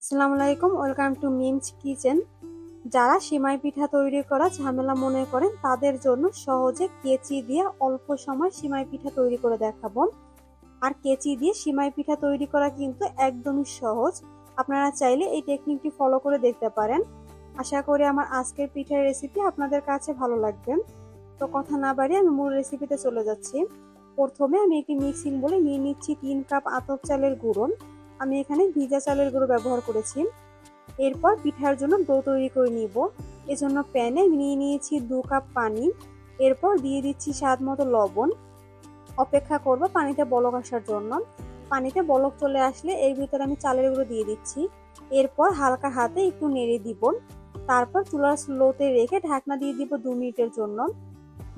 আসসালামু আলাইকুম, welcome to memes kitchen. যারা সেমাই পিঠা তৈরি করা ঝামেলা মনে করেন তাদের জন্য সহজে কেচি দিয়ে অল্প সময় সেমাই পিঠা তৈরি করে দেখাবো। আর কেচি দিয়ে সেমাই পিঠা তৈরি করা কিন্তু একদমই সহজ। আপনারা চাইলে এই টেকনিকটি ফলো করে দেখতে পারেন। আশা করি আমার আজকের পিঠার রেসিপি আপনাদের কাছে ভালো লাগবে। তো কথা না বাড়িয়ে আমি মূল রেসিপিতে চলে যাচ্ছি। প্রথমে আমি একটি মিক্সিং বলে নিয়ে নিচ্ছি 3 কাপ আতপ চালের গুঁড়ো। আমি এখানে ভিজা চালের গুঁড়ো ব্যবহার করেছি। এরপর পিঠার জন্য ডো তৈরি করে নিব। এজন্য প্যানে নিয়ে নিয়েছি 2 কাপ পানি। এরপর দিয়ে দিচ্ছি স্বাদ মতো লবণ। অপেক্ষা করব পানিতে বলক আসার জন্য। পানিতে বলক চলে আসলে এর ভিতরে আমি চালের গুঁড়ো দিয়ে দিচ্ছি। এরপর হালকা হাতে একটু নেড়ে দিব। তারপর চুলার স্লোতে রেখে ঢাকনা দিয়ে দিব 2 মিনিটের জন্য।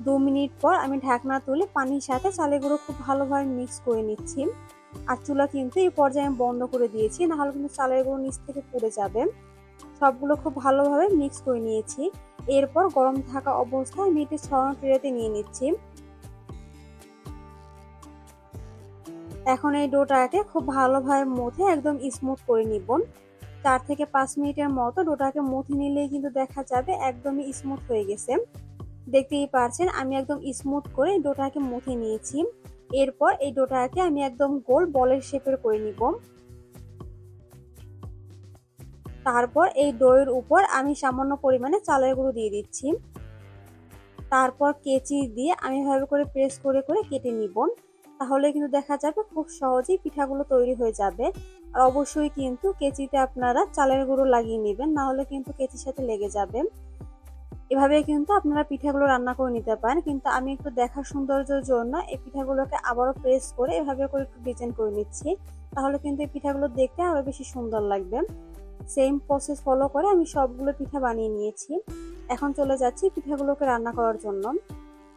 2 মিনিট পর আমি ঢাকনা তুলে পানির সাথে চালের গুঁড়ো খুব ভালোভাবে মিক্স করে নিচ্ছি। আর চুলা কিন্তু এই পর্যায়ে আমি বন্ধ করে দিয়েছি, নাহলে কিন্তু চালের গুঁড়ো নিচ থেকে পুড়ে যাবে। সবগুলো খুব ভালোভাবে মিক্স করে নিয়েছি। এরপর গরম থাকা অবস্থায় আমি একটি ছড়ানো ট্রেতে নিয়ে নিচ্ছি। এখন এই ডোটাকে খুব ভালোভাবে মথে একদম স্মুথ করে নিব। 4 থেকে 5 মিনিটের মতো ডোটাকে মথে নিলেই কিন্তু দেখা যাবে একদমই স্মুথ হয়ে গেছে। দেখতেই পারছেন আমি একদম স্মুথ করে ডোটাকে মথে নিয়েছি। এরপর এই ডোটাকে আমি একদম গোল বলের শেপের করে নিব। তারপর এই ডোয়ের উপর আমি সামান্য পরিমাণে চালের গুঁড়ো দিয়ে দিচ্ছি। তারপর কেচি দিয়ে আমি এভাবে করে প্রেস করে করে কেটে নিব। তাহলে কিন্তু দেখা যাবে খুব সহজেই পিঠাগুলো তৈরি হয়ে যাবে। আর অবশ্যই কিন্তু কেচিতে আপনারা চালের গুঁড়ো লাগিয়ে নেবেন, না হলে কিন্তু কেচির সাথে লেগে যাবে। এভাবে কিন্তু আপনারা পিঠাগুলো রান্না করে নিতে পারেন, কিন্তু আমি একটু দেখার সৌন্দর্যের জন্য এই পিঠাগুলোকে আবারও প্রেস করে এভাবে করে একটু ডিজাইন করে নিচ্ছি। তাহলে কিন্তু এই পিঠাগুলো দেখতে আরো বেশি সুন্দর লাগবে। সেম প্রসেস ফলো করে আমি সবগুলো পিঠা বানিয়ে নিয়েছি। এখন চলে যাচ্ছি পিঠাগুলোকে রান্না করার জন্য।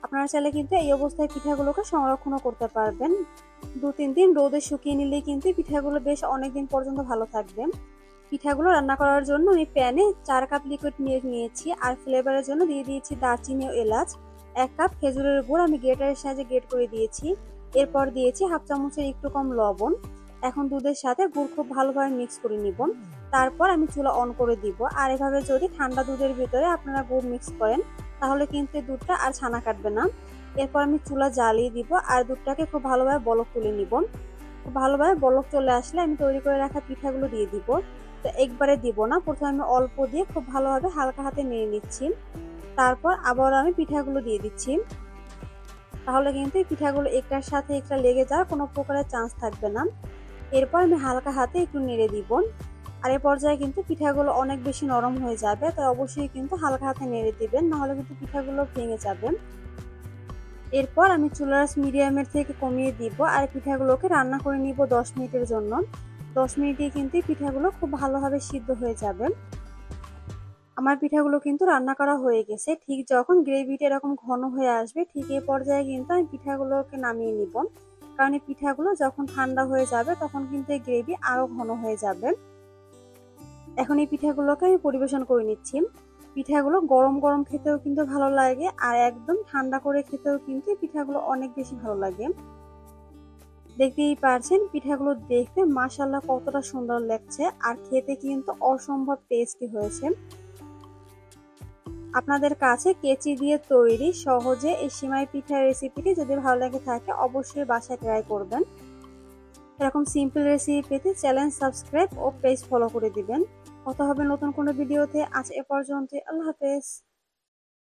আপনারা চাইলে কিন্তু এই অবস্থায় পিঠাগুলোকে সংরক্ষণও করতে পারবেন। 2-3 দিন রোদে শুকিয়ে নিলেই কিন্তু পিঠাগুলো বেশ অনেকদিন পর্যন্ত ভালো থাকবে। পিঠাগুলো রান্না করার জন্য আমি প্যানে 4 কাপ লিকুইড মিল্ক নিয়েছি। আর ফ্লেভারের জন্য দিয়ে দিয়েছি দারচিনি ও এলাচ। 1 কাপ খেজুরের গুড় আমি গ্রেটারের সাহায্যে গ্রেট করে দিয়েছি। এরপর দিয়েছি হাফ চামচের একটু কম লবণ। এখন দুধের সাথে গুড় খুব ভালোভাবে মিক্স করে নিব। তারপর আমি চুলা অন করে দিব। আর এভাবে যদি ঠান্ডা দুধের ভিতরে আপনারা গুড় মিক্স করেন তাহলে কিন্তু দুধটা আর ছানা কাটবে না। এরপর আমি চুলা জ্বালিয়ে দিব আর দুধটাকে খুব ভালোভাবে বলক তুলে নিব। খুব ভালোভাবে বলক চলে আসলে আমি তৈরি করে রাখা পিঠাগুলো দিয়ে দিব। তো একবারে দিব না, প্রথমে আমি অল্প দিয়ে খুব ভালোভাবে হালকা হাতে নেড়ে নিচ্ছি। তারপর আবার আমি পিঠাগুলো দিয়ে দিচ্ছি। তাহলে কিন্তু এই পিঠাগুলো একটার সাথে একটা লেগে যাওয়ার কোনো প্রকারের চান্স থাকবে না। এরপর আমি হালকা হাতে একটু নেড়ে দিব। আর এই পর্যায়ে কিন্তু পিঠাগুলো অনেক বেশি নরম হয়ে যাবে, তাই অবশ্যই কিন্তু হালকা হাতে নেড়ে দিবেন, নাহলে কিন্তু পিঠাগুলো ভেঙে যাবে। এরপর আমি চুলার মিডিয়ামের থেকে কমিয়ে দিব আর পিঠাগুলোকে রান্না করে নিব 10 মিনিটের জন্য। 10 মিনিটে কিন্তু পিঠাগুলো খুব ভালোভাবে সিদ্ধ হয়ে যাবে। আমার পিঠাগুলো কিন্তু রান্না করা হয়ে গেছে। ঠিক যখন গ্রেভিটা এরকম ঘন হয়ে আসবে ঠিক এই পর্যায়ে কিন্তু আমি পিঠাগুলোকে নামিয়ে নিব, কারণ এই পিঠাগুলো যখন ঠান্ডা হয়ে যাবে তখন কিন্তু এই গ্রেভি আরো ঘন হয়ে যাবে। এখন এই পিঠাগুলোকে আমি পরিবেশন করে নিচ্ছি। পিঠাগুলো গরম গরম খেতেও কিন্তু ভালো লাগে, আর একদম ঠান্ডা করে খেতেও কিন্তু এই পিঠাগুলো অনেক বেশি ভালো লাগে। দেখতেই পারছেন পিঠাগুলো দেখতে মাশাআল্লাহ কতটা সুন্দর লাগছে, আর খেতে কিন্তু অসম্ভব টেস্টি হয়েছে। আপনাদের কাছে কেচি দিয়ে তৈরি সহজে এই সিমাই পিঠার রেসিপিটি যদি ভালো লাগে থাকে অবশ্যই বাসায় ট্রাই করবেন। এরকম সিম্পল রেসিপি পেতে চ্যানেল সাবস্ক্রাইব ও পেজ ফলো করে দিবেন। কথা হবে নতুন কোনো ভিডিওতে। আজ এ পর্যন্ত, আল্লাহ হাফেজ।